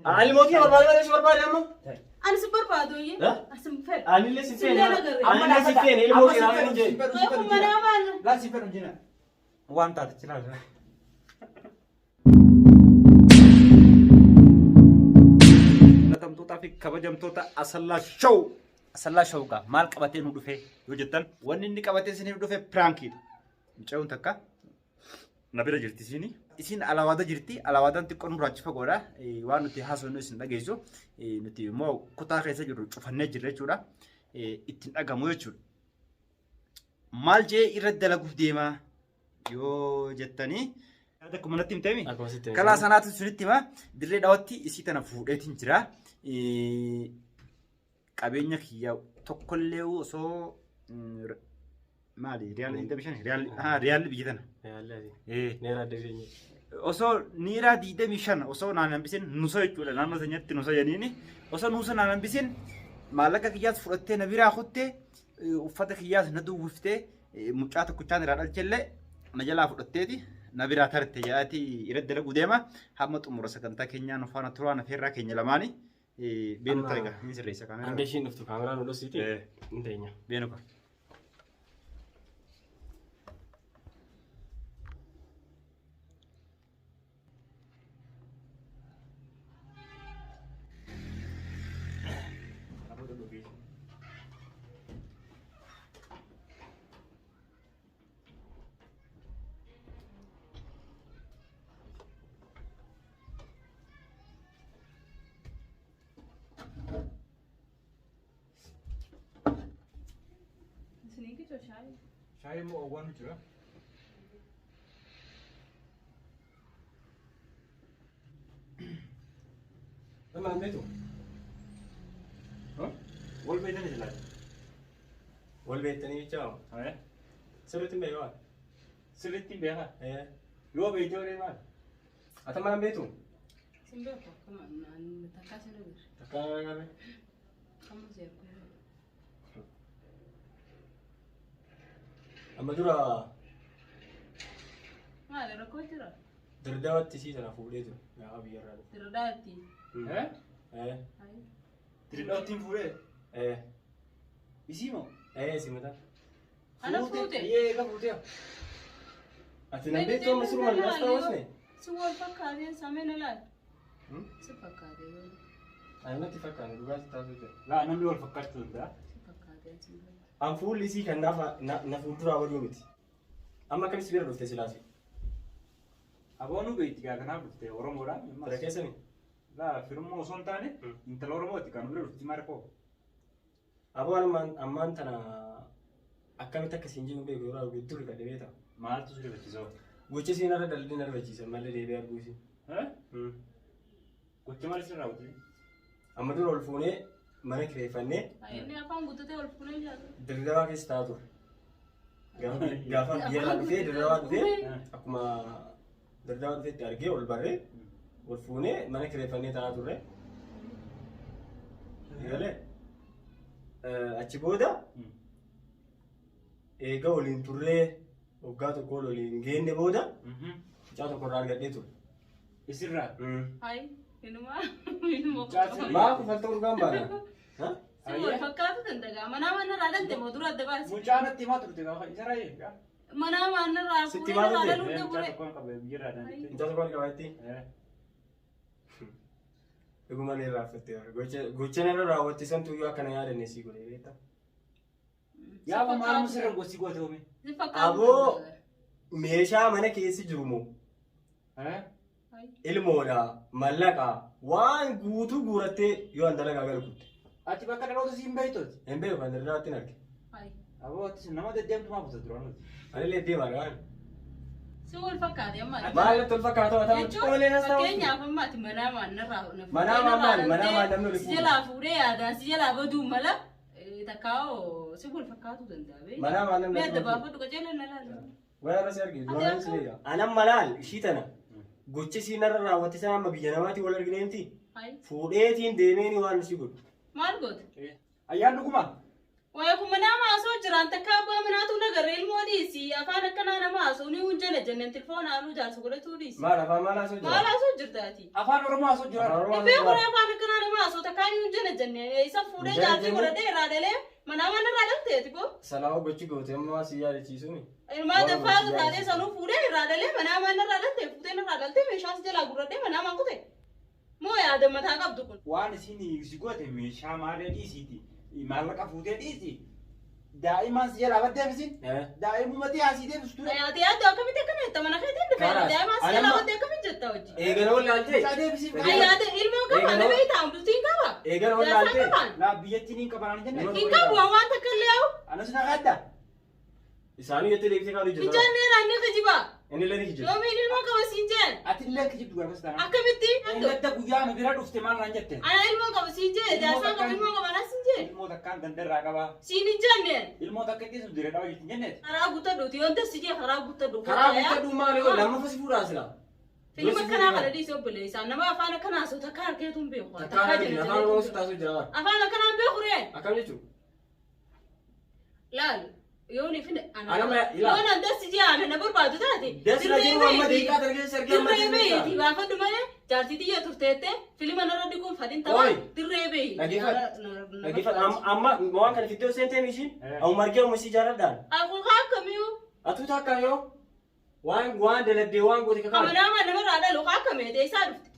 أنا موتي برباد ولا شو برباد يا أمه؟ أنا سبر بادوية. أسم فل. أنا اللي سفين. أنا اللي سفين. اللي موتي أنا نجي. لا سفر نجينا. وان تات تلا. نتام توتا في كبجم توتا أصلا شو كا مال كبتين ودفه وجدتن ونني كبتين سنين ودفه برانكي. مشاون تكا نبيرة جرتي سيني. isin alaawada jirti alaawadan xiqqoon raachifa godha waan nuti haasofnu isin dhageessu nuti immoo kutaa keessa jirru cufannee jirra jechuudha ittiin dhagamu jechuudha maal jee irra dalaguuf deema yoo jettanii akkuma natti himtemi kalaa sanaatu sunitti hima dirree dhaawatti isii tana fuudheetiin jira qabeenya kiyya tokkollee osoo maali riyaal intabishan riyaal biyya tana neera deebiin osoo niira diide mishan osoo naan hambisin nusa jechuudha naannoo sanyatti nusa janiini osoo nusa naan hambisin maallaqa kiyyaas fudhattee na biraa kuttee uffata kiyyaas na duwwiftee mucaa tokkochaan irraa dhalchellee na jalaa fudhatteeti na biraa tarte yaati irra dalagu deema hamma xumura sagantaa keenyaa nu faana turaan afeerraa keenya lamaani beenu ta'iga ni sirreessa kaameraa ande ishiin dhuftu kaameraa nu dhosiiti inteenya beenu ka شاي مو أول جرا لما عملته ها والبيت اللي جلاد والبيت تاني جاو ها سرتين بيوان سلتين بيها ايه لو بيتو لي مال أتما عملته سنبه كمان عن تكاسل غير. تكا كم زير. أما درا ما له ركوب ترى. درداوات تسيت أنا فوليتو يا أبي يراد ترداتي. ها إيه هاي. تريدوتين فوري إيه يسيمو إيه سمعت أنا فوتي. ايه كفوتي أتنبيتو مسلم الناس توسني سوى الفكارين سامين لا. سفكارين. أنا ما تفكر أنا دوباره تابعته لا انا اللي فكرت ده سفكارين سامين. أم فول ليسي كان نفول درا وريومتي أما كم سبير رفته سلاسي ابونو بيت يا كنا بتي اورمورا تركيسني لا فيرمو سونتاني انت الاورموتي كانوا بيرو تماركو أبو أنا أما أنت أنا أكمل تكسينجي مبيك ورا ويدور كدبيتا ما تسوي بتزو وجه سينا رد دلدي نرى بجيس ما اللي دبي أرجوسي ها كنت ما لسه راوتي أما دور الفوني ما نكره فني هاي إني أفهم قلت تقول فلان جالو. دردوا كيس تاتور غافا بيلا في دردوا في أكما دردوا في تارجي والبرة والفوني ما نكره فني تاتور يلا أتشبودا إيجا ولين توري وقاتو كولو لين جين بودا جاتو كورار قديتو يسرا هاي إنما ما في فلتور جنبنا ها سوى الفكارين تندقى منا رادن تمودرو الدباس مجانا تيماتو تيغا يسرا ايه منا رادن ستي ما تدري. رادن انت تكون قبل بيرادا انت تقول كويتي يقول ماني رافتي غوتشنا راوتي سنتو يو كان يا دنيسي غولي ريتا يا ما مسر غوسي غوتومي أبو ميشا منا كيسي جرمو ها ilmoodha mallaqa waan guutuu guurattee yoo an dalagaa galkutte ati bakka dhaloota siin beeytooti hin beeku kan daldalaatti hin arge abooti nama deddeemtu maa buta duraan ani illee deemaa gaan سوى الفكارين أما. maal tol fakkaatu ata qoolee nas ta'u Fakkeenya afammaati manaa manaa namni oli si jalaa fuudhee yaadaan si jalaa baduu mala takkaa'oo si wal fakkaatu danda'a. manaa namni Mee adda baafadhu qajeelan na laala. wayyaa irratti arginu duraan si leeya anam malaal ishii tana gochi si narra raawwatte sana amma biyya namaatti wal argineenti fuudheetiin deemeeni waan si godhu Maal goote? ayyaan dhuguma Waa kuma nama asoo jiran takka abbaa manaatu nagarree ilmoo dhiisi afaan akkanaa nama asoo ni hunjala jenneen tilfoon haaluu jaarsa godhatu dhiisi. Maal afaan maal asoo jira? Maal asoo jirtaati? Afaan Oromoo asoo jira. Ibbee qoree afaan akkanaa nama asoo takkaa ni hunjala jennee isa fuudhee jaarsi godhatee irraa dhalee manaa mana irraa dhalteeti boo. Salaawu gochi goote amma si yaadachiisuuni. Ilmaa dafaa taatee sanuu fuudhee irraa dhalee manaa mana irraa dhaltee fuuteen irraa dhaltee meeshaas jalaa gurradhee manaa man kute. Moo yaada mataa qabdu kun. Waan isin si goote meeshaa maalee dhiisiiti. Maallaqa fuutee dhiisi. Daa'imaan si jalaa baddee bisin. Daa'imumatti haasii deebistu. Yaaddu akkamitti akkana jetta mana keetiin dhufe daa'imaan si jalaa baddee akkamitti jetta hojii. Eegana wal laaltee. Isaa deebisiif. Yaada ilmoo qaba nama hiitaan bultiin qaba. Eegana wal laaltee. Laa biyyattiin hin qaban jenne. Hin qabu waan takka illee yaa'u. Anas na gadda. Isaanii jettee deebisee kaa'uu jira. Ijoollee naannoo kijiba. Inni illee ni kijibba. Yoomiin ilmoo qaba siin jeen. Ati illee kijibdu garbas taana. Akkamitti? Gadda guyyaa nu bira dhufte maal naan jette. Ana ilmoo qaba siin jee. Jaarsaan qaba ilmoo qaba naa siin jee. Ilmoo takkaan dandarraa qaba. Siin hin jenneen. Ilmoo takka itti sun direedhaa wajjin jenneet. Karaa guuttadhuuti yoo dassi jee karaa guuttadhu. Karaa guuttadhu maali yoo lammaffaa si fuudhaa sila. Filma akkanaa kana dhiisee obboleessaa nama afaan akkanaa soo takka harkeetu hin beeku. Takkaa jira afaan oromoo taasisuu jira. Afaan akkanaa hin beeku ree. Akkam jechuun. Laal. Yooni fi Anama ila. Yoon an dassi jee ana na barbaadu taate. Dassi na jiru amma deeqaa dargee sergee amma Dirree beeyti baafadhu malee jaartii xiyya turteette filma narra dhiquun fadhin ta'aa dirree beeyi. Dhaggeeffadha amma waan kana fiddoo seentee mishiin amma margee uummasii jaaladhaan. Aku akkamiyu. Atu takka yoo waan daladdee waan goote kakaalu. Manama namarraa dhalu akkamete isaa dhufte.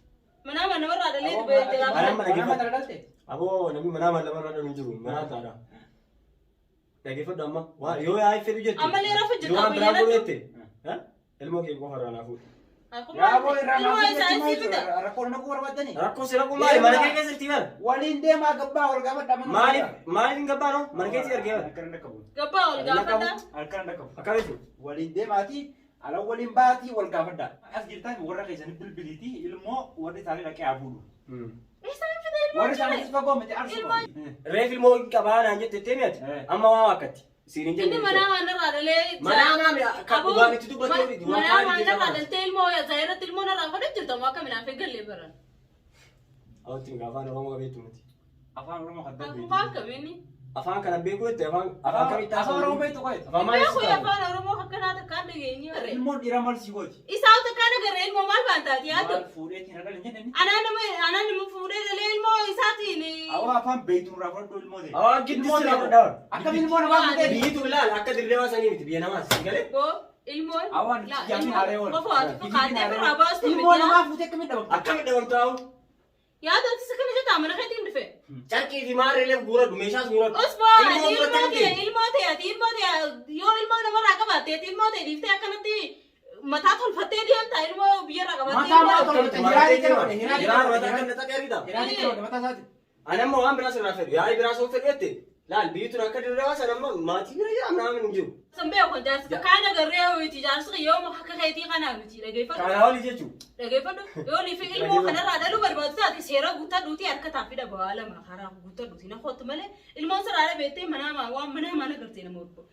Manama namarraa dhalee beekte. Manama Mana dhalte. aboo namni manama lamarraa dhalu hin jiru manaa taadha. Dhaggeeffadhu amma yoo yaa'ii fedhu jettu. Amma leera fujjata. Yoo waan biraa godhette. Ilmoo kee qofa irraa naafuudha. Raaboo irraa naaf rakkoo na barbaaddani. Rakkoo si rakkoo maali mana kee keessatti bara. Waliin deemaa gabbaa ol gaafadha. Maaliif hin gabbaa noo mana keetti argee bara. Harkaan dhaqqabu. Gabbaa ol gaafadha. Harkaan dhaqqabu. Akkam jechuudha. Waliin deemaatii ala waliin baatii wal gaafadha. As jirtaan warra keessanii bilbiliitii ilmoo warri isaanii dhaqee hafuudhu. Isaan fide ilmoo Warri isaanii fagoo miti arsuma. Reef ilmoo qabaa naan jettee mi'ati. Amma waan akkatti. Siin inni manama narraa dhalee. Manama akka dhugaatitti dubbattee miti. Manama narraa dhaltee ilmoo zaayirratti ilmoo narraa fadhe jirtamu akka midhaan feggallee baran. Awwattiin afaan oromoo qabeetu miti. Afaan oromoo kadda beeku. Afaan akkamiini? Afaan kana beekuu jettee afaan kamitti Afaan oromoo beektu qo'eet. Afaan maaliif Beeku afaan oromoo akkanaa takkaan dhageenyi barree. Ilmoon dhiiraa maal si gooti? Isaa takkaan agarree ilmoo maal baantaati yaadu? Maal fuudheetiin haadha hin jennani? Anaan nama fuudhee dhalee ilmoo isaatiin. Awwa afaan beektu irraa fudhadhu ilmoo ta'e. Awwaan gidduu si lafa dhawan. Akkam ilmoo namaa fuudhee? Biyyitu ilaal akka dirreewaa sanii miti biyya namaas galee. Boo ilmoon. Awwaan jaamin haaree oolu. Qofaati fakkaatee biraa baastu Ilmoo namaa fuutee akkamitti dhabamtu? Akkamitti dhabamtu haa'u? yaada ati sakana jeta mana keetiin dhufe. Carqii fi maarreelee guuradhu meeshaas guuradhu. Osboo ilmoo ta'e yoo ilmoo namarraa qabaatee ilmoo ta'e dhiiftee akkanatti mataa tolfattee deemta ilmoo biyyarraa qabattee. Mataa tolfattee hiraanii kennu. Hiraan mataa kan na xaqeerita. Hiraanii kennu mataa isaati. Ani ammoo waan biraa sirraa fedhu yaa'ii biraa soo fedhu jette laal biyyituun akka dirreewaa sana ammoo maatii bira jira amnaa hin jiru. Sambee kun jaarsa kaan agarree ho'iiti jaarsa yoo akka keetii kanaa miti dhageeffadhu. Kaanaa olii jechuudha. Dhageeffadhu yoo liifi ilmoo kanarraa dhaluu barbaadu taate seera guutaa duutii harka taafii dhabaa lama karaa guutaa duutii na kootu malee ilmoon sirraa beektee manaa waan manaa gartee nama urbo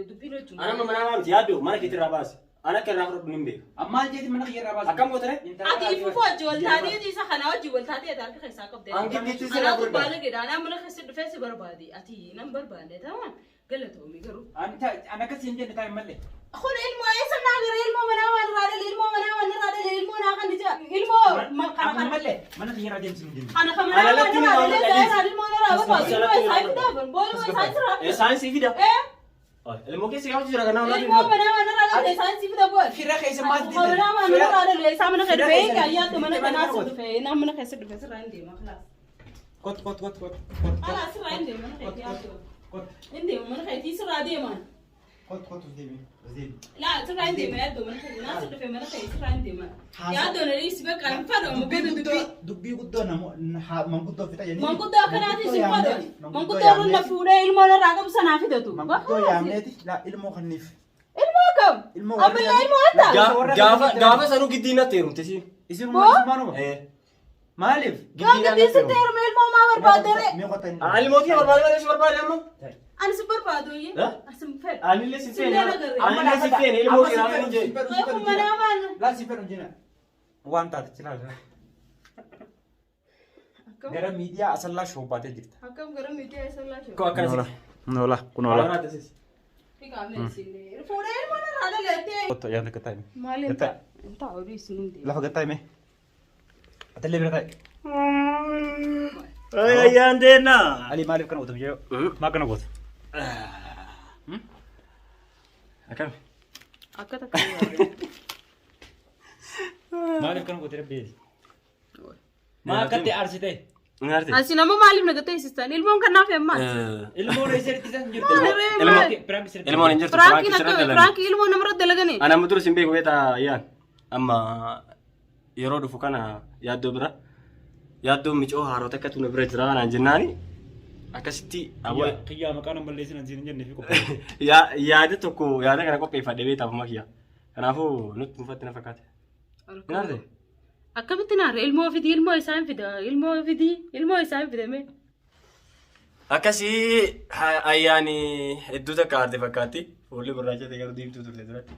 dubbiin hojii. Ani amma manaa miti yaaddu mana keetirraa baasi. Ana akka irraa fudhadhu hin beeku. Ammaal jeeti mana kiyyarraa baasi. Akkam gootare? Ati ifufu hojii wal taatee isa kana hojii wal taatee harka keessaa qabdee. Angittiitti sirraa fudhadhu. Baala gedaan mana keessa dhufee si barbaade ati nan barbaade taa'an galatoomii garuu. Ani akkasii hin jenne taa'e malee. Kun ilmoo eessa naa gara ilmoo manaa waan irraa dhalee ilmoo manaa waan irraa dhalee ilmoo naa kan dija ilmoo kana malee mana kiyyarraa deemsi hin jenne. Ana kan manaa waan irraa dhalee zaayiraan ilmoo irraa barbaadu ilmoo isaa fidaa booluma isaa jira. Saayinsii fida. Ilmoo keessa gaafa jira kanaa walaati. Ilmoo manaa waan irraa dhalee saayinsii fida bool. Fira keessa maal dide? Manaa waan irraa dhalee isaa mana keessa dhufee yaaddu mana kanaa si dhufee nama mana keessa dhufee sirraa hin deema kalaas. Kot. Kalaas sirraa hin deema mana keessa yaaddu. Hin deema mana keessa sirraa deeman. Kot deemi. Laa sirraa hin deema yaaddu mana keessa naa si dhufee mana keessa sirraa hin deema. Yaaddu na dhiisi beekaa hin fadhu dubbii guddoo manguddoo fita jenni. Manguddoo akkanaati si fadhu. Manguddoo runna fuudhee ilmoo irraa qabu sanaa fidatu. Manguddoo yaamneeti ilmoo kanniif. Ilmoo kam? Ammallee ilmoo adda. Gaafa sanuu giddii natti heerumte si. Isinuma. Maaliif? Gaafa dhiisitti heerume ilmoo maa barbaadere? Ilmootii barbaade malee si barbaade amma? Ani si barbaadu iyyuu. Asi fedha. Anillee si feene ilmoo si raafuu hin jee. Manaa maal? Laal si fedhu jina. Waan taate cilaala. Gara miidiyaa asallaa shoobaatee jirta. Akkam gara miidiyaa asallaa Koo akkana Nola, kun nola. Haala tasis. Fuudhee ilmoo narraa dhalattee. Kottu ayyaana gataa hime. Maali Gataa. inta oduu isin hundi. Lafa gataa hime. Atellee bira taa'e. Ayyaan deennaa. Ali maaliif kana gootu mijee? Maa kana gootu? Akkami? Akka takka yaadde. Maaliif kana gootu rabbi? Maa akkatti aarsite? Nyaarte. Asi nama maaliif nagatee sistan ilmoon kanaaf yammaa. Ilmoo reesseetti san jirtu. Ilmoon hin jirtu. Firaankiin akka firaankiin ilmoo namarra dalaganii. Ana mudur sin beeku beeta ayyaan. Amma yeroo dhufu kana yaaddoo bira. Yaaddoo micoo haarota akka tuna bira jira naan jennaani. Akkasitti Xiyyaa maqaan hin balleessin ansiin hin jennee fi qophii. yaada tokko yaada kana qopheeffadhe beetaaf makiyya. Kanaafuu nutti mufatti na fakkaate. Nyaarte? Akkamitti naarre ilmoo isaan fida ilmoo isaan fidame. Akkasii ayyaani hedduu takka aarte fakkaatti. Fuulli gurraacha ta'e garuu diimtuu turte duratti.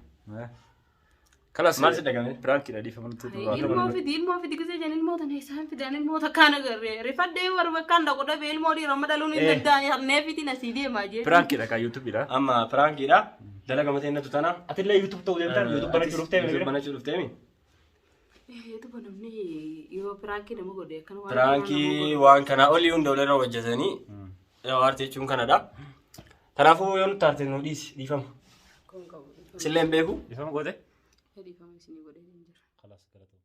Kalas Maal si dhagame? Piraankiidha dhiifamantu. Ilmoo fidi gisee jan ilmoo tana isaan fidan ilmoo takkaan agarre rifadhee warra bakkaan dhaqu dhabe ilmoo dhiirama dhaluun hin danda'ani harnee fiti na sii deemaa jee. Piraankiidha kan yuutuubiidha. Amma piraankiidha. Dalaga matee natu tana. Atillee yuutuub ta'uu danda'a. Yuutuub banachuu dhuftee Yuutuub banachuu dhufteemi. Yuutuuba namni yoo piraankii nama godhe akkan waan. Piraankii waan kanaa olii hunda walirra hojjetanii aartii jechuun kanadha. Kanaafuu yoo nuti aarte nu dhiifama. Silleen beeku. Dhiifama goote? Dhiifama isinii godhee hin jira. Kalas galatoom.